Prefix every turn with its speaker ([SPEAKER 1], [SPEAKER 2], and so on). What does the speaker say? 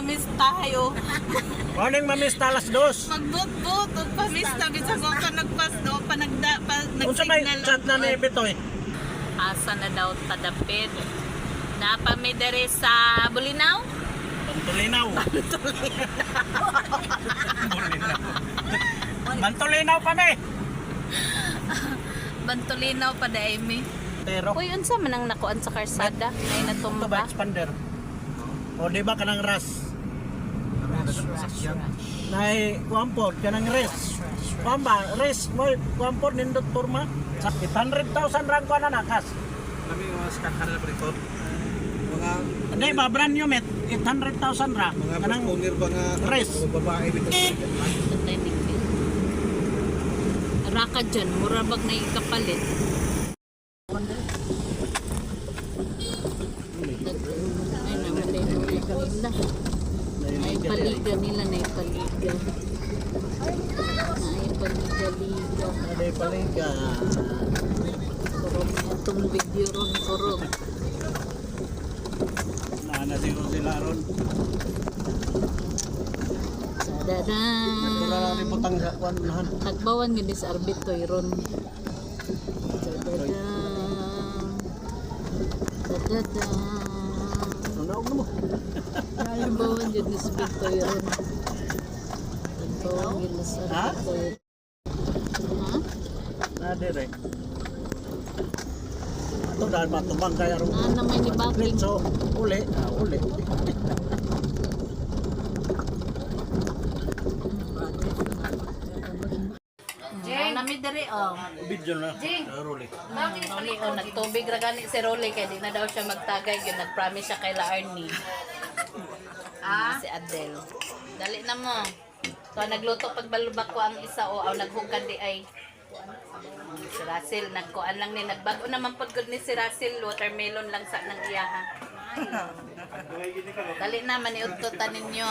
[SPEAKER 1] mamista tayo.
[SPEAKER 2] Morning mamista alas 2.
[SPEAKER 1] Magbut-but ug pamista bisag ko ka nagpas do panagda pa
[SPEAKER 2] Unsa may
[SPEAKER 1] nagsignal.
[SPEAKER 2] chat na ni Bitoy?
[SPEAKER 1] Asa na daw tadapid. Napami dere sa Bulinaw?
[SPEAKER 2] Bantulinaw. Bantulinaw kami.
[SPEAKER 1] Bantulinaw pa daay mi.
[SPEAKER 2] Pero
[SPEAKER 1] Uy, unsa man ang nakuan sa karsada? Ay
[SPEAKER 2] ito ba
[SPEAKER 1] natumba.
[SPEAKER 2] expander? O di ba kanang ras?
[SPEAKER 1] Rush.
[SPEAKER 2] Nay kuampor kanang res. Pamba res mo kuampor nindot turma. Sa 800,000 rang ko na nakas.
[SPEAKER 3] Kami mga skakar na prito. Mga
[SPEAKER 2] Hindi ba brand new met 800,000 ra.
[SPEAKER 3] mga
[SPEAKER 2] Kanang
[SPEAKER 3] owner ba nga
[SPEAKER 2] res.
[SPEAKER 3] mga babae dito.
[SPEAKER 1] Raka dyan, mura bag na ikapalit. Ay naman din nila. Naipaliga nila, naipaliga. Naipaliga-liga.
[SPEAKER 2] Ada paliga.
[SPEAKER 1] Kurong itong video ron, kurong.
[SPEAKER 2] Na sila ron.
[SPEAKER 1] Dadan.
[SPEAKER 2] Wala na butang sa kuan lahan.
[SPEAKER 1] Tagbawan gini sa arbitoy ron. Dadan. Dadan.
[SPEAKER 2] Ano mo?
[SPEAKER 1] Tagbawan gini sa arbitoy ron. Tagbawan gini sa arbitoy. Ha?
[SPEAKER 2] Na dire. Ato dahil matubang kaya ron.
[SPEAKER 1] Naman ni Baking.
[SPEAKER 2] So uli, uli.
[SPEAKER 1] Nami diri oh.
[SPEAKER 2] Video na. Ruli.
[SPEAKER 1] Rolly oh, nagtubig ra gani si Rolly kay di na daw siya magtagay gyud nag-promise siya kay La Arnie. Si Adele. Dali na mo. So nagluto pagbalubak ko ang isa o naghugad di ay si Russell nagkuan lang ni nagbago naman pod gud ni si Russell watermelon lang sa nang iyaha. Dali na maniudtotan ninyo.